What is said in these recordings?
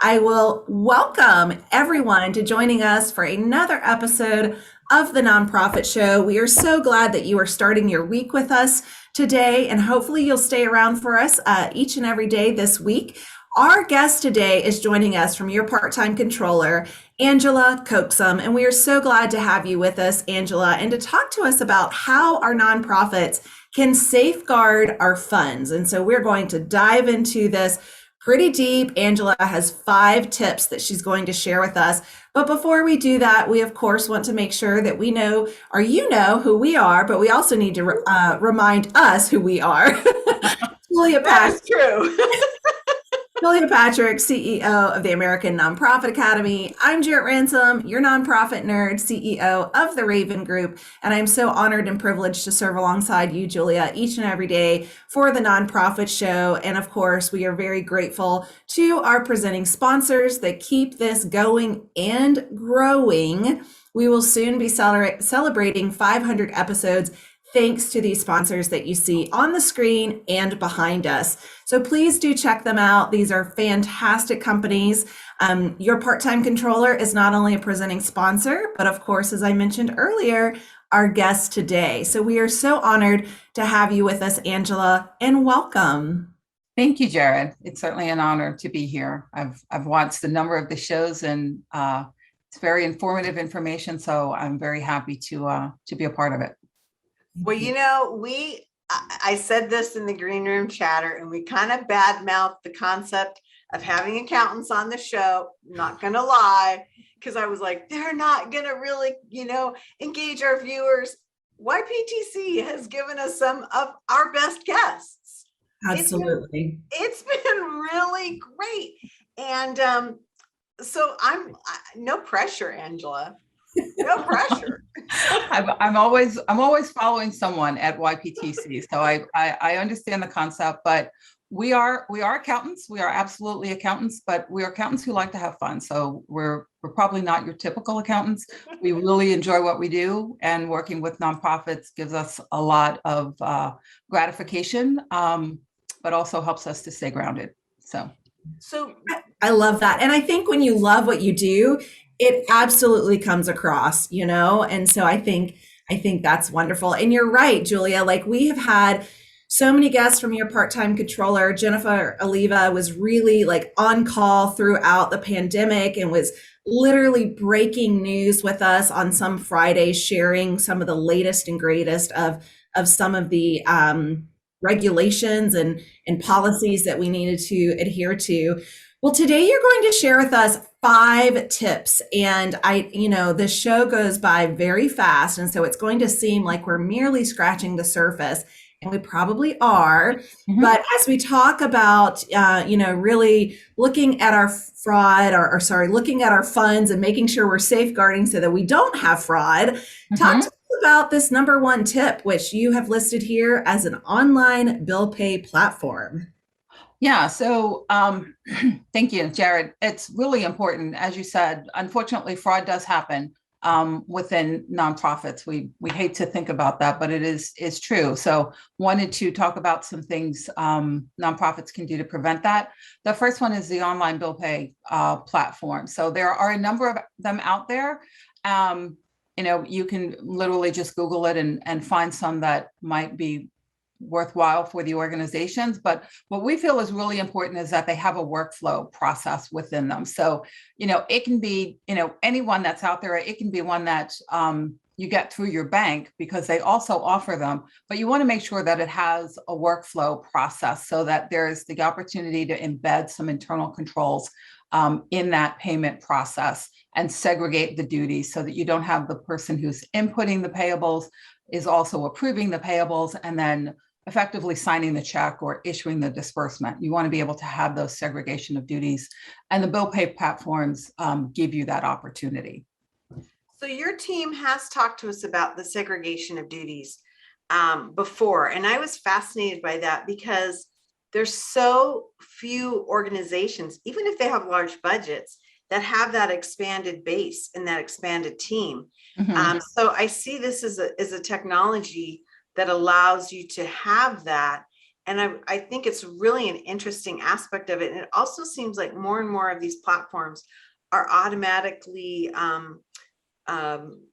I will welcome everyone to joining us for another episode of The Nonprofit Show. We are so glad that you are starting your week with us today, and hopefully you'll stay around for us each and every day this week. Our guest today is joining us from your part-time controller, Angela Coaxum, and we are so glad to have you with us, Angela, and to talk to us about how our nonprofits can safeguard our funds. And so we're going to dive into this pretty deep. Angela has 5 tips that she's going to share with us. But before we do that, we of course want to make sure that we know, or you know, who we are, but we also need to remind us who we are. Julia That is true. Julia Patrick, CEO of the American Nonprofit Academy. I'm Jarrett Ransom, your nonprofit nerd, CEO of the Raven Group, and I'm so honored and privileged to serve alongside you, Julia, each and every day for the Nonprofit Show. And of course, we are very grateful to our presenting sponsors that keep this going and growing. We will soon be celebrating 500 episodes thanks to these sponsors that you see on the screen and behind us. So please do check them out. These are fantastic companies. Your part-time controller is not only a presenting sponsor, but of course, as I mentioned earlier, our guest today. So we are so honored to have you with us, Angela, and welcome. Thank you, Jared. It's certainly an honor to be here. I've watched a number of the shows, and it's very informative information. So I'm very happy to be a part of it. Well, I said this in the green room chatter, and we kind of badmouthed the concept of having accountants on the show. Not going to lie, because I was like, they're not going to really, engage our viewers. YPTC has given us some of our best guests. Absolutely. It's been really great. And so no pressure, Angela. No pressure. I'm always following someone at YPTC, so I understand the concept. But we are accountants. We are absolutely accountants, but we are accountants who like to have fun. So we're probably not your typical accountants. We really enjoy what we do, and working with nonprofits gives us a lot of gratification, but also helps us to stay grounded. So I love that, and I think when you love what you do, it absolutely comes across, and so I think that's wonderful. And you're right, Julia, like we have had so many guests from your part-time controller. Jennifer Oliva was really like on call throughout the pandemic and was literally breaking news with us on some Fridays, sharing some of the latest and greatest of some of the regulations and policies that we needed to adhere to. Well, today you're going to share with us 5 tips, and the show goes by very fast, and so it's going to seem like we're merely scratching the surface, and we probably are. Mm-hmm. But as we talk about, really looking at our fraud, looking at our funds and making sure we're safeguarding so that we don't have fraud, mm-hmm. Talk to us about this number 1 tip, which you have listed here as an online bill pay platform. Yeah, so thank you, Jared. It's really important. As you said, unfortunately, fraud does happen within nonprofits. We hate to think about that, but it is true. So wanted to talk about some things nonprofits can do to prevent that. The first one is the online bill pay platform. So there are a number of them out there. You can literally just Google it and find some that might be worthwhile for the organizations. But what we feel is really important is that they have a workflow process within them. So, it can be, anyone that's out there. It can be one that you get through your bank, because they also offer them, but you want to make sure that it has a workflow process so that there's the opportunity to embed some internal controls in that payment process and segregate the duties so that you don't have the person who's inputting the payables is also approving the payables and then effectively signing the check or issuing the disbursement. You want to be able to have those segregation of duties, and the bill pay platforms give you that opportunity. So your team has talked to us about the segregation of duties before, and I was fascinated by that because there's so few organizations, even if they have large budgets, that have that expanded base and that expanded team. Mm-hmm. So I see this as a technology that allows you to have that. And I think it's really an interesting aspect of it. And it also seems like more and more of these platforms are automatically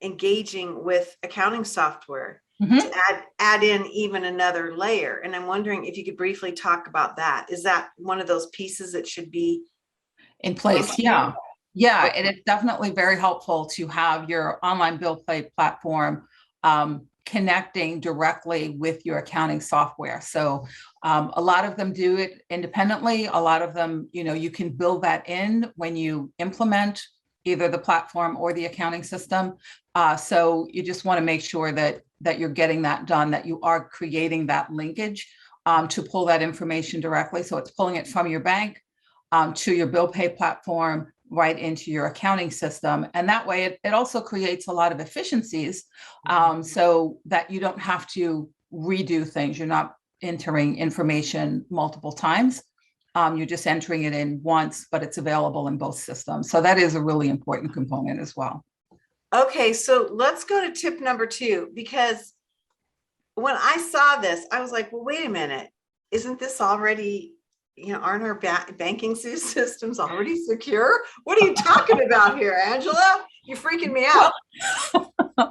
engaging with accounting software to add in even another layer. And I'm wondering if you could briefly talk about that. Is that one of those pieces that should be in place? Yeah. Yeah, it is definitely very helpful to have your online bill pay platform connecting directly with your accounting software. So a lot of them do it independently. A lot of them, you can build that in when you implement either the platform or the accounting system. So you just want to make sure that you're getting that done, that you are creating that linkage to pull that information directly. So it's pulling it from your bank to your bill pay platform, right into your accounting system. And that way it also creates a lot of efficiencies so that you don't have to redo things. You're not entering information multiple times. You're just entering it in once, but it's available in both systems. So that is a really important component as well. Okay, so let's go to tip number 2, because when I saw this, I was like, well, wait a minute, isn't this already, aren't our banking systems already secure? What are you talking about here, Angela? You're freaking me out.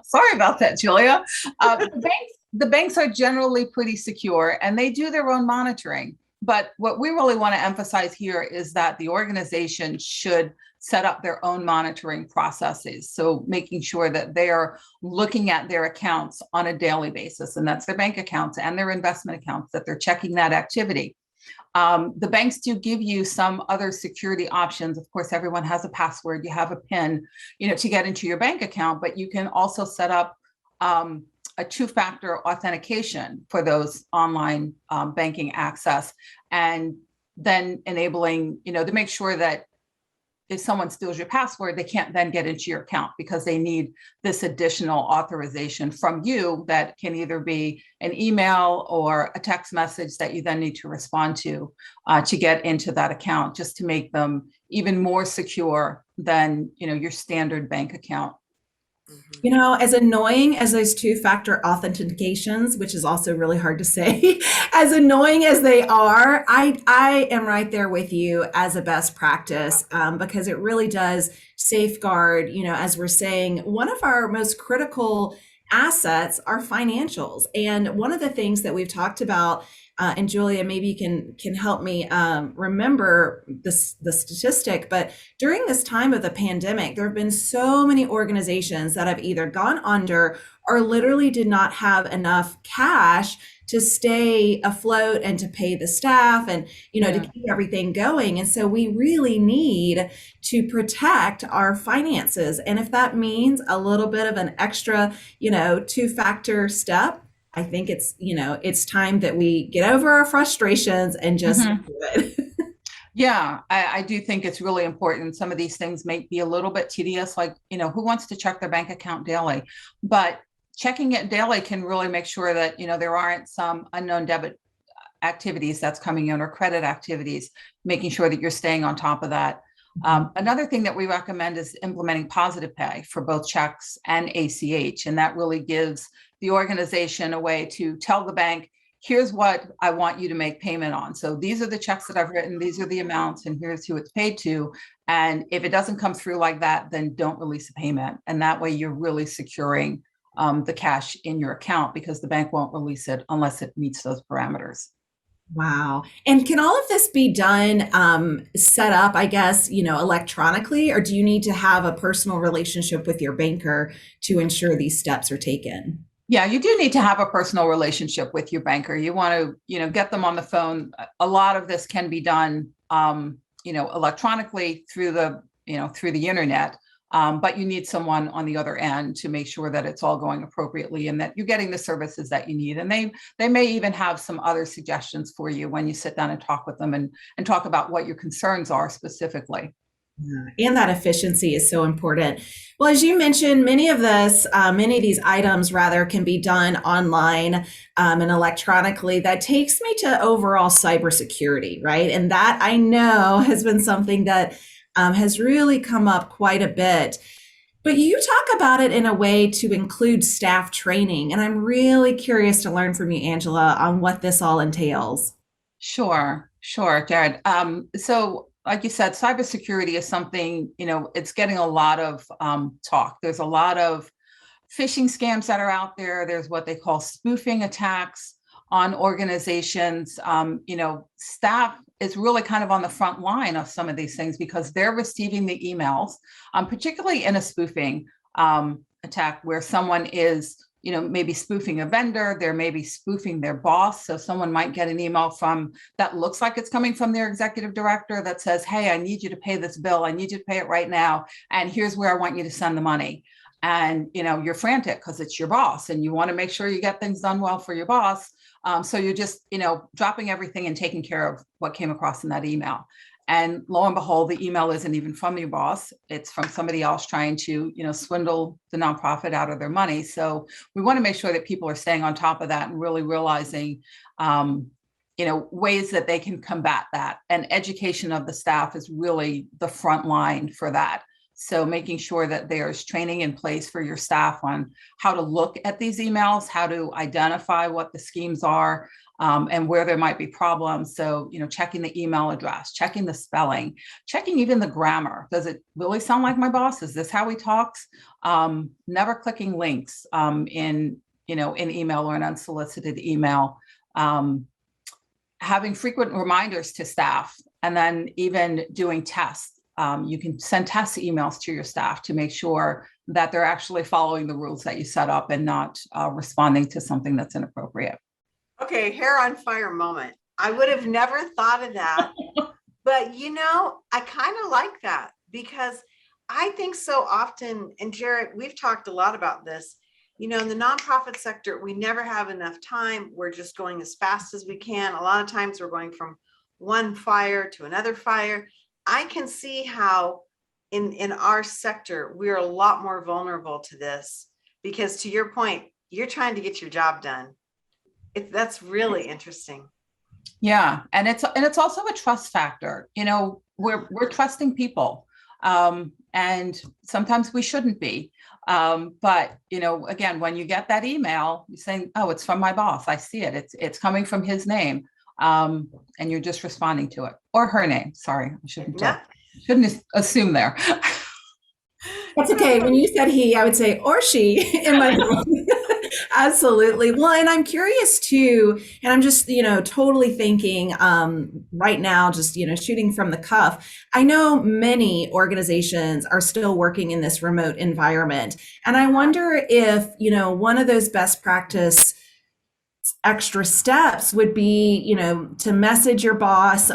Sorry about that, Julia. The banks are generally pretty secure and they do their own monitoring. But what we really want to emphasize here is that the organization should set up their own monitoring processes. So making sure that they are looking at their accounts on a daily basis, and that's their bank accounts and their investment accounts, that they're checking that activity. The banks do give you some other security options. Of course, everyone has a password, you have a PIN, to get into your bank account, but you can also set up a two-factor authentication for those online banking access, and then enabling, to make sure that if someone steals your password, they can't then get into your account because they need this additional authorization from you that can either be an email or a text message that you then need to respond to get into that account, just to make them even more secure than, your standard bank account. As annoying as those two-factor authentications, which is also really hard to say, as annoying as they are, I am right there with you as a best practice because it really does safeguard, as we're saying, one of our most critical assets are financials. And one of the things that we've talked about, and Julia, maybe you can help me remember the statistic, but during this time of the pandemic, there have been so many organizations that have either gone under or literally did not have enough cash to stay afloat and to pay the staff and, to keep everything going. And so we really need to protect our finances. And if that means a little bit of an extra, two-factor step, I think it's time that we get over our frustrations and just do it. Yeah, I do think it's really important. Some of these things may be a little bit tedious, like, who wants to check their bank account daily? But checking it daily can really make sure that, there aren't some unknown debit activities that's coming in or credit activities, making sure that you're staying on top of that. Another thing that we recommend is implementing positive pay for both checks and ACH. And that really gives the organization a way to tell the bank, here's what I want you to make payment on. So these are the checks that I've written, these are the amounts, and here's who it's paid to. And if it doesn't come through like that, then don't release a payment. And that way you're really securing the cash in your account, because the bank won't release it unless it meets those parameters. Wow. And can all of this be done, set up, I guess, electronically, or do you need to have a personal relationship with your banker to ensure these steps are taken? Yeah, you do need to have a personal relationship with your banker. You want to, get them on the phone. A lot of this can be done, electronically through the internet. But you need someone on the other end to make sure that it's all going appropriately and that you're getting the services that you need. And they may even have some other suggestions for you when you sit down and talk with them and talk about what your concerns are specifically. And that efficiency is so important. Well, as you mentioned, many of these items rather can be done online and electronically. That takes me to overall cybersecurity, right? And that I know has been something that has really come up quite a bit. But you talk about it in a way to include staff training. And I'm really curious to learn from you, Angela, on what this all entails. Sure, Jared. So like you said, cybersecurity is something, it's getting a lot of talk. There's a lot of phishing scams that are out there. There's what they call spoofing attacks on organizations. Staff is really kind of on the front line of some of these things because they're receiving the emails, particularly in a spoofing attack where someone is, maybe spoofing a vendor, they're maybe spoofing their boss. So someone might get an email from that looks like it's coming from their executive director that says, hey, I need you to pay this bill. I need you to pay it right now. And here's where I want you to send the money. And, you're frantic because it's your boss and you want to make sure you get things done well for your boss. So you're just, dropping everything and taking care of what came across in that email. And lo and behold, the email isn't even from your boss. It's from somebody else trying to, swindle the nonprofit out of their money. So we want to make sure that people are staying on top of that and really realizing, ways that they can combat that. And education of the staff is really the front line for that. So making sure that there's training in place for your staff on how to look at these emails, how to identify what the schemes are, and where there might be problems. So, checking the email address, checking the spelling, checking even the grammar. Does it really sound like my boss? Is this how he talks? Never clicking links in email or an unsolicited email. Having frequent reminders to staff, and then even doing tests. You can send test emails to your staff to make sure that they're actually following the rules that you set up and not responding to something that's inappropriate. Okay, hair on fire moment. I would have never thought of that, but I kind of like that because I think so often, and Jared, we've talked a lot about this, in the nonprofit sector, we never have enough time. We're just going as fast as we can. A lot of times we're going from one fire to another fire. I can see how in our sector, we're a lot more vulnerable to this because to your point, you're trying to get your job done. That's really interesting. Yeah. And it's also a trust factor. We're trusting people. And sometimes we shouldn't be. But again, when you get that email, you're saying, oh, it's from my boss. I see it. It's coming from his name. And you're just responding to it or her name. Sorry, I shouldn't assume there. That's okay. When you said he, I would say or she in my mind. Absolutely. Well, and I'm curious too, and I'm just, totally thinking right now, just, shooting from the cuff. I know many organizations are still working in this remote environment. And I wonder if, one of those best practice extra steps would be, to message your boss,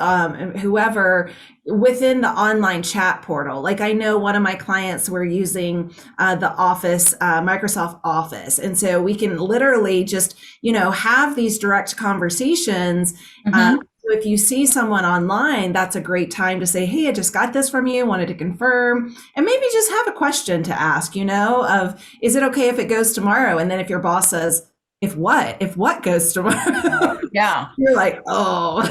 whoever, within the online chat portal. Like I know one of my clients were using the Office, Microsoft Office. And so we can literally just, have these direct conversations. So if you see someone online, that's a great time to say, hey, I just got this from you, wanted to confirm, and maybe just have a question to ask, of, is it okay if it goes tomorrow? And then if your boss says, if what goes tomorrow? Yeah. You're like, oh.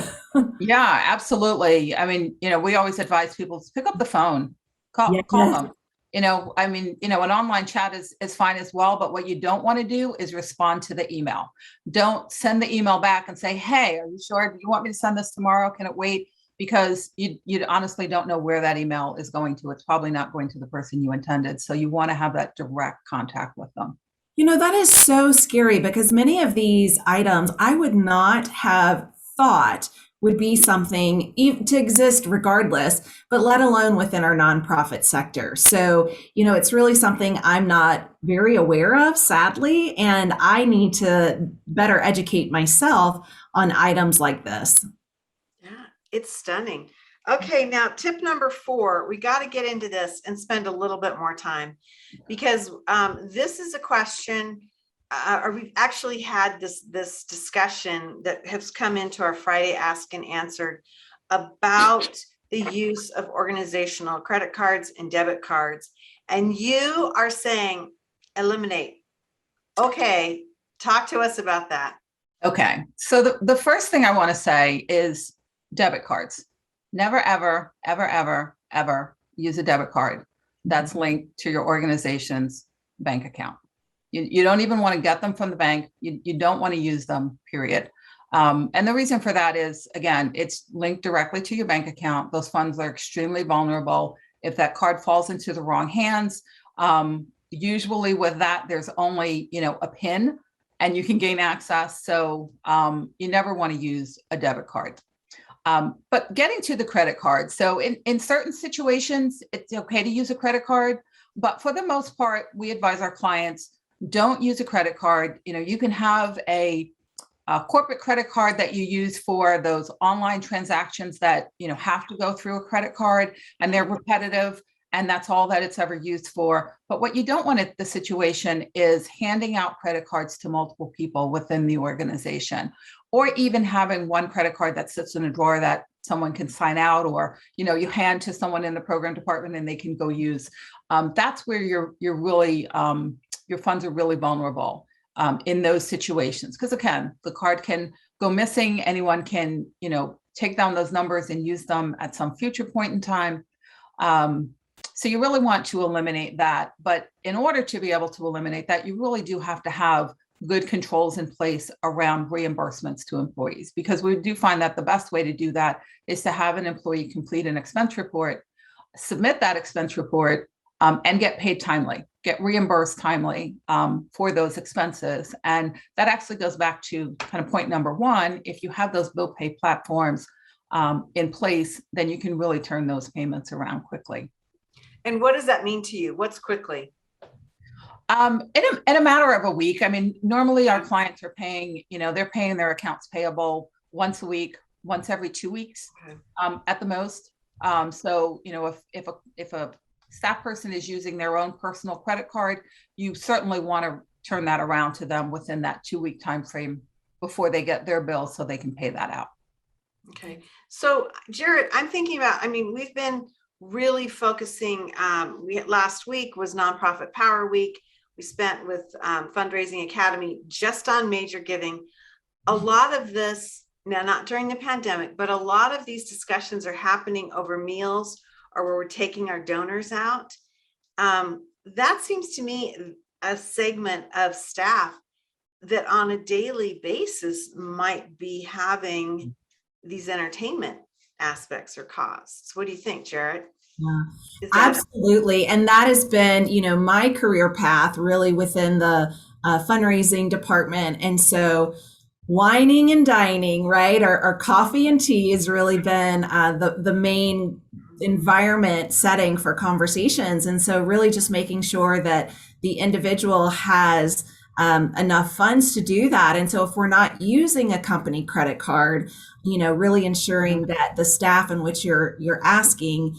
Yeah, absolutely. I mean, we always advise people to pick up the phone, call them. An online chat is fine as well, but what you don't want to do is respond to the email. Don't send the email back and say, hey, are you sure? Do you want me to send this tomorrow? Can it wait? Because you honestly don't know where that email is going to. It's probably not going to the person you intended. So you want to have that direct contact with them. That is so scary because many of these items I would not have thought would be something to exist regardless, but let alone within our nonprofit sector. So, it's really something I'm not very aware of, sadly, and I need to better educate myself on items like this. Yeah, it's stunning. Okay, now tip number 4, we got to get into this and spend a little bit more time because this is a question, or we've actually had this discussion that has come into our Friday Ask and Answered about the use of organizational credit cards and debit cards. And you are saying eliminate. Okay, talk to us about that. Okay, so the first thing I want to say is debit cards. Never, ever, ever, ever, ever use a debit card. that's linked to your organization's bank account. You don't even want to get them from the bank. You don't want to use them, period. And the reason for that is, again, it's linked directly to your bank account. Those funds are extremely vulnerable. If that card falls into the wrong hands, usually with that, there's only, a PIN and you can gain access. So you never want to use a debit card. But getting to the credit card. So in certain situations, it's okay to use a credit card, but for the most part, we advise our clients, don't use a credit card. You can have a corporate credit card that you use for those online transactions that, have to go through a credit card and they're repetitive and that's all that it's ever used for. But what you don't want at the situation is handing out credit cards to multiple people within the organization, or even having one credit card that sits in a drawer that someone can sign out, or, you hand to someone in the program department and they can go use. That's where you're really, your funds are really vulnerable in those situations. Because again, the card can go missing. Anyone can, take down those numbers and use them at some future point in time. So you really want to eliminate that. But in order to be able to eliminate that, you really do have to have good controls in place around reimbursements to employees, because we do find that the best way to do that is to have an employee complete an expense report, submit that expense report, and get paid timely, get reimbursed timely for those expenses. And that actually goes back to kind of point number one. If you have those bill pay platforms in place, then you can really turn those payments around quickly. And what does that mean to you? What's quickly? In a matter of a week. I mean, normally our clients are paying, they're paying their accounts payable once a week, once every 2 weeks, at the most. So, if a staff person is using their own personal credit card, you certainly want to turn that around to them within that 2-week time frame before they get their bill, so they can pay that out. Okay. So Jared, I'm thinking about, we've been really focusing, last week was Nonprofit Power Week. We spent with Fundraising Academy just on major giving. A lot of this, now not during the pandemic, but a lot of these discussions are happening over meals or where we're taking our donors out. That seems to me a segment of staff that on a daily basis might be having these entertainment aspects or costs. What do you think, Jared? Yeah, absolutely. And that has been, my career path really within the fundraising department. And so wining and dining, right? Our coffee and tea has really been the main environment setting for conversations. And so really just making sure that the individual has enough funds to do that. And so if we're not using a company credit card, really ensuring that the staff in which you're asking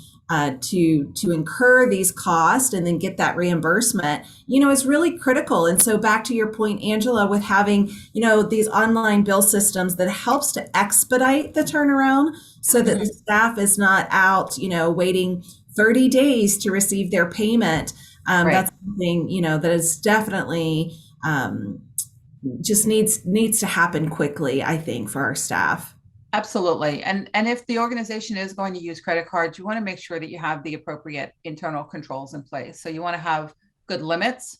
to incur these costs and then get that reimbursement, is really critical. And so back to your point, Angela, with having, these online bill systems that helps to expedite the turnaround so that the staff is not out, waiting 30 days to receive their payment. That's something, that is definitely just needs to happen quickly, I think, for our staff. Absolutely. And if the organization is going to use credit cards, you want to make sure that you have the appropriate internal controls in place. So you want to have good limits,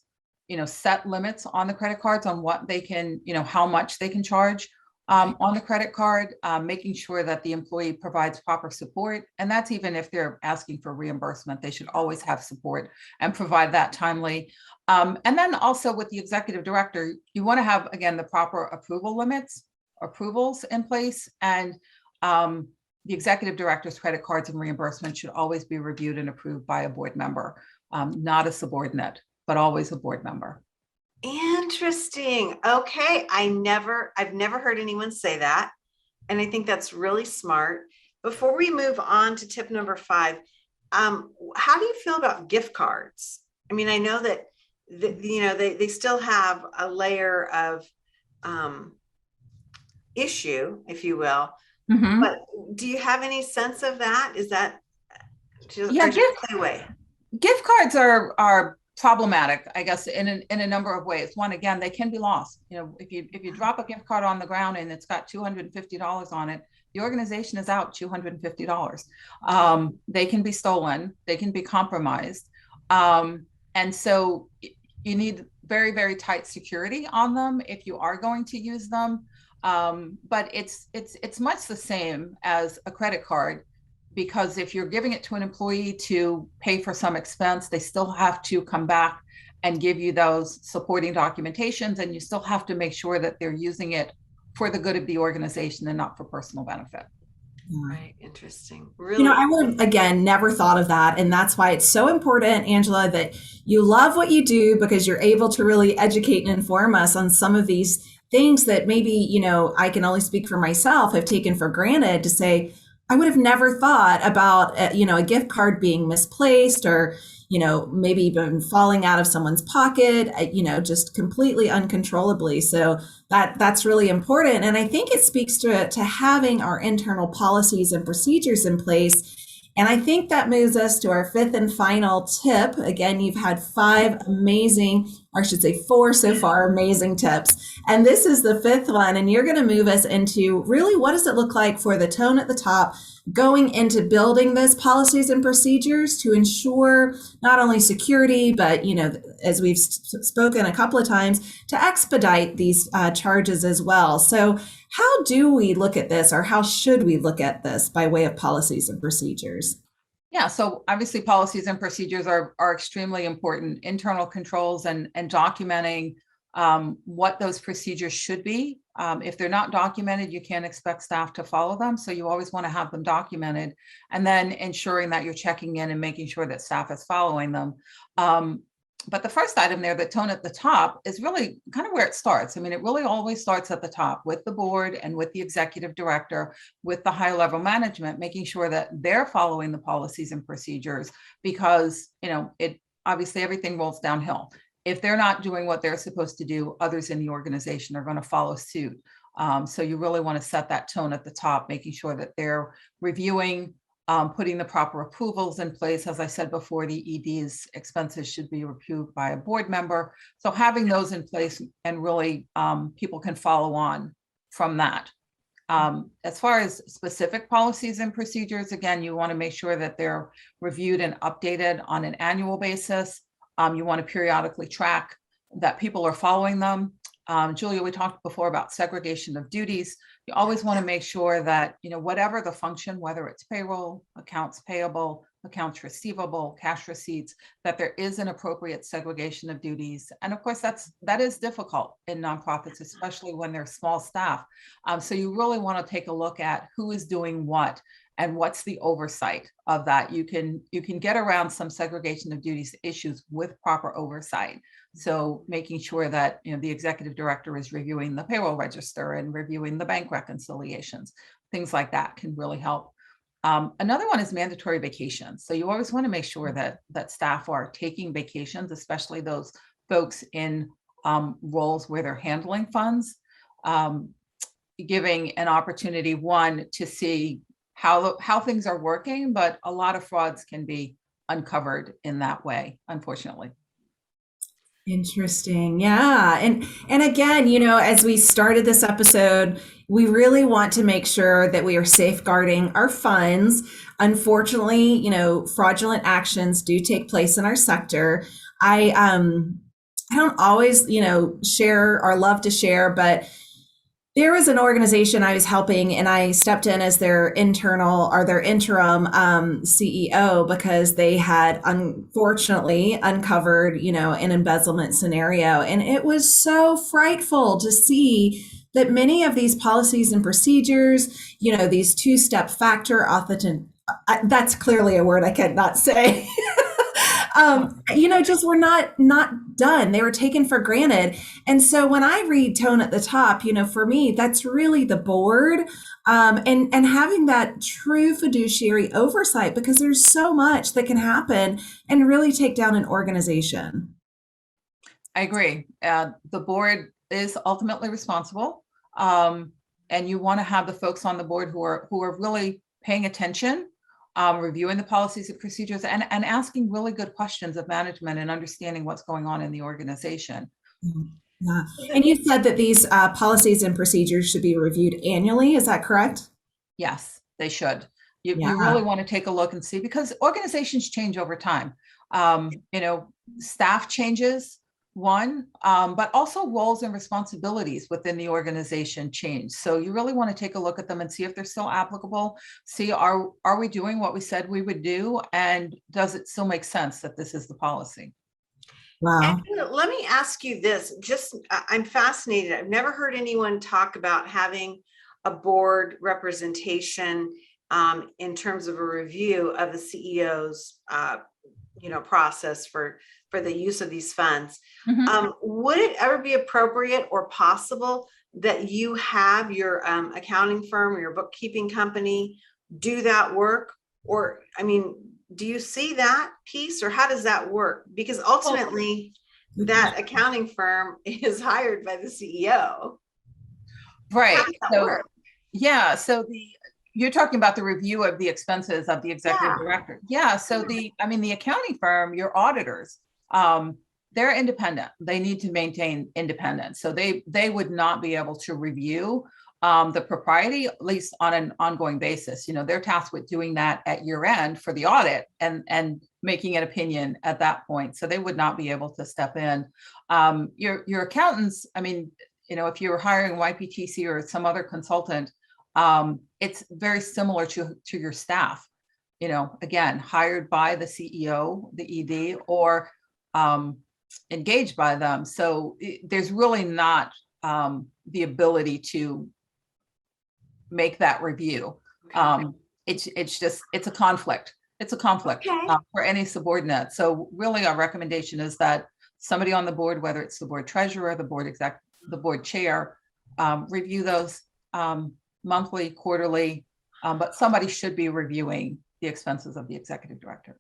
set limits on the credit cards on what they can, how much they can charge on the credit card, making sure that the employee provides proper support. And that's even if they're asking for reimbursement, they should always have support and provide that timely. And then also with the executive director, you want to have, again, the proper approvals in place, and the executive director's credit cards and reimbursement should always be reviewed and approved by a board member, not a subordinate, but always a board member. Interesting. Okay. I've never heard anyone say that. And I think that's really smart. Before we move on to tip number 5, how do you feel about gift cards? I know that, they still have a layer of, issue, if you will, but do you have any sense of that? Is that gift cards are problematic, I guess, in a number of ways. One, again, they can be lost. If you drop a gift card on the ground and it's got $250 on it, the organization is out $250. They can be stolen, they can be compromised. And so you need very, very tight security on them if you are going to use them. But it's much the same as a credit card, because if you're giving it to an employee to pay for some expense, they still have to come back and give you those supporting documentations, and you still have to make sure that they're using it for the good of the organization and not for personal benefit. Right. Interesting. Really. I would have, again, never thought of that. And that's why it's so important, Angela, that you love what you do, because you're able to really educate and inform us on some of these things that maybe, I can only speak for myself, have taken for granted, to say, I would have never thought about, a gift card being misplaced, or, maybe even falling out of someone's pocket, just completely uncontrollably. So that's really important. And I think it speaks to having our internal policies and procedures in place. And I think that moves us to our fifth and final tip. Again, you've had 5 amazing, or I should say 4 so far, amazing tips. And this is the 5th one. And you're going to move us into really, what does it look like for the tone at the top, going into building those policies and procedures to ensure not only security, but, as we've spoken a couple of times, to expedite these charges as well. So how do we look at this, or how should we look at this by way of policies and procedures? Yeah, so obviously policies and procedures are extremely important. Internal controls and documenting what those procedures should be. If they're not documented, you can't expect staff to follow them. So you always want to have them documented, and then ensuring that you're checking in and making sure that staff is following them. But the first item there, the tone at the top, is really kind of where it starts. I mean, it really always starts at the top with the board and with the executive director, with the high level management, making sure that they're following the policies and procedures, because, it obviously everything rolls downhill. If they're not doing what they're supposed to do, others in the organization are going to follow suit. So you really want to set that tone at the top, making sure that they're reviewing, putting the proper approvals in place. As I said before, the ED's expenses should be reviewed by a board member. So having those in place, and really people can follow on from that. As far as specific policies and procedures, again, you want to make sure that they're reviewed and updated on an annual basis. You want to periodically track that people are following them. Julia, we talked before about segregation of duties. You always want to make sure that, whatever the function, whether it's payroll, accounts payable, accounts receivable, cash receipts, that there is an appropriate segregation of duties. And of course, that is difficult in nonprofits, especially when they're small staff. So you really want to take a look at who is doing what and what's the oversight of that. You can get around some segregation of duties issues with proper oversight. So making sure that the executive director is reviewing the payroll register and reviewing the bank reconciliations, things like that can really help. Another one is mandatory vacations. So you always want to make sure that staff are taking vacations, especially those folks in roles where they're handling funds, giving an opportunity, one, to see how things are working, but a lot of frauds can be uncovered in that way, unfortunately. Interesting. Yeah. And again, as we started this episode, we really want to make sure that we are safeguarding our funds. Unfortunately, fraudulent actions do take place in our sector. I don't always, share or love to share, but there was an organization I was helping, and I stepped in as their interim CEO, because they had unfortunately uncovered, an embezzlement scenario. And it was so frightful to see that many of these policies and procedures, these 2-step factor that's clearly a word I cannot say. Just were not done. They were taken for granted. And so when I read tone at the top, for me, that's really the board, and having that true fiduciary oversight, because there's so much that can happen and really take down an organization. I agree. The board is ultimately responsible, and you want to have the folks on the board who are really paying attention, reviewing the policies and procedures, and asking really good questions of management and understanding what's going on in the organization. Yeah. And you said that these policies and procedures should be reviewed annually. Is that correct? Yes, they should. You really want to take a look and see, because organizations change over time. Staff changes, one, but also roles and responsibilities within the organization change. So you really want to take a look at them and see if they're still applicable. See, are we doing what we said we would do? And does it still make sense that this is the policy? Wow. And let me ask you this, I'm fascinated. I've never heard anyone talk about having a board representation in terms of a review of the CEO's process for the use of these funds. Would it ever be appropriate or possible that you have your accounting firm or your bookkeeping company do that work? Or, I mean, do you see that piece, or how does that work? Because ultimately that accounting firm is hired by the CEO. Right. How does that work? Yeah. So you're talking about the review of the expenses of the executive director. Yeah. So the accounting firm, your auditors, they're independent. They need to maintain independence. So they would not be able to review the propriety, at least on an ongoing basis. They're tasked with doing that at year end for the audit and making an opinion at that point. So they would not be able to step in. Your accountants, if you're hiring YPTC or some other consultant, it's very similar to your staff. Again, hired by the CEO, the ED, or engaged by them. So there's really not the ability to make that review. It's a conflict. It's a conflict for any subordinate. So really our recommendation is that somebody on the board, whether it's the board treasurer, the board chair, review those monthly, quarterly, but somebody should be reviewing the expenses of the executive director.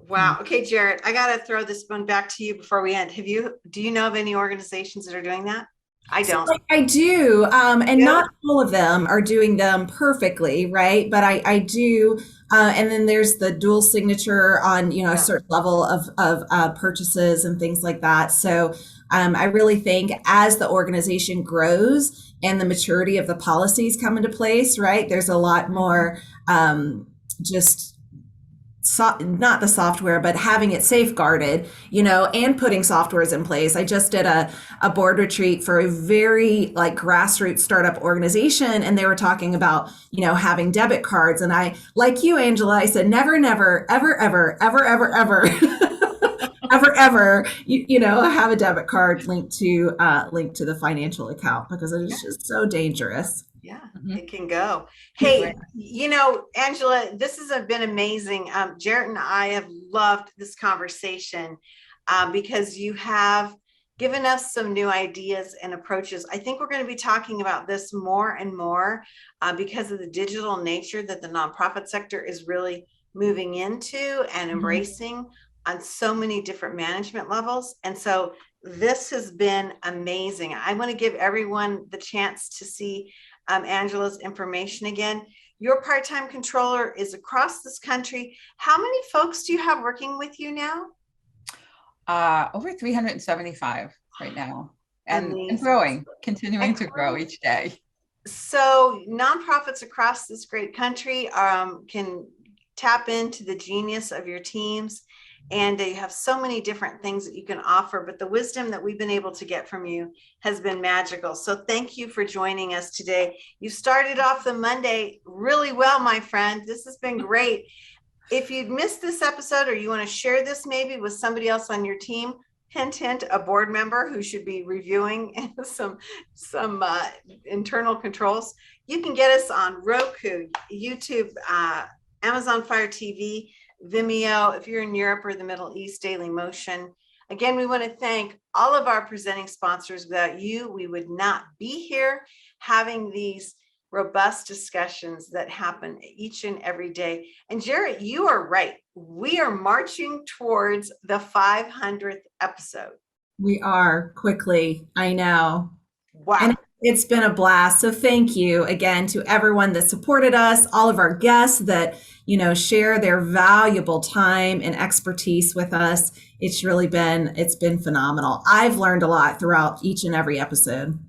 Wow. Okay, Jared, I got to throw this one back to you before we end. Do you know of any organizations that are doing that? I don't. So I do, and not all of them are doing them perfectly, right? But I do, and then there's the dual signature on a certain level of purchases and things like that. So I really think as the organization grows and the maturity of the policies come into place, right? There's a lot more not the software, but having it safeguarded, and putting softwares in place. I just did a board retreat for a very grassroots startup organization, and they were talking about, having debit cards. And I, like you, Angela, I said, never, ever, ever, ever, ever, ever, have a debit card linked to the financial account, because it is just so dangerous. Yeah, it can go. Hey, Angela, this has been amazing. Jarrett and I have loved this conversation because you have given us some new ideas and approaches. I think we're going to be talking about this more and more because of the digital nature that the nonprofit sector is really moving into and embracing on so many different management levels. And so this has been amazing. I want to give everyone the chance to see Angela's information again. Your part-time controller is across this country. How many folks do you have working with you now? Over 375 right now, and growing, continuing to grow each day. So nonprofits across this great country can tap into the genius of your teams, and you have so many different things that you can offer, but the wisdom that we've been able to get from you has been magical. So thank you for joining us today. You started off the Monday really well, my friend. This has been great. If you'd missed this episode, or you want to share this maybe with somebody else on your team, hint, a board member who should be reviewing some internal controls, you can get us on Roku, YouTube, Amazon Fire TV, Vimeo. If you're in Europe or the Middle East, Daily Motion. Again, we want to thank all of our presenting sponsors. Without you, we would not be here having these robust discussions that happen each and every day. And Jarrett, you are right. We are marching towards the 500th episode. We are, quickly. I know. Wow. And it's been a blast. So thank you again to everyone that supported us, all of our guests that, share their valuable time and expertise with us. It's been phenomenal. I've learned a lot throughout each and every episode.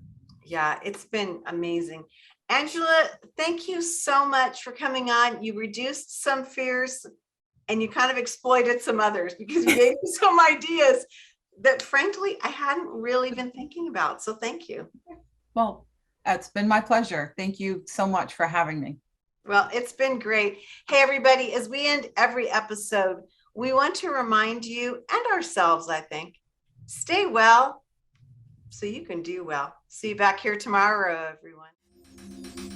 Yeah, it's been amazing. Angela, thank you so much for coming on. You reduced some fears and you kind of exploited some others because you gave me some ideas that frankly, I hadn't really been thinking about. So thank you. Well, it's been my pleasure. Thank you so much for having me. Well, it's been great. Hey, everybody, as we end every episode, we want to remind you and ourselves, I think, stay well so you can do well. See you back here tomorrow, everyone.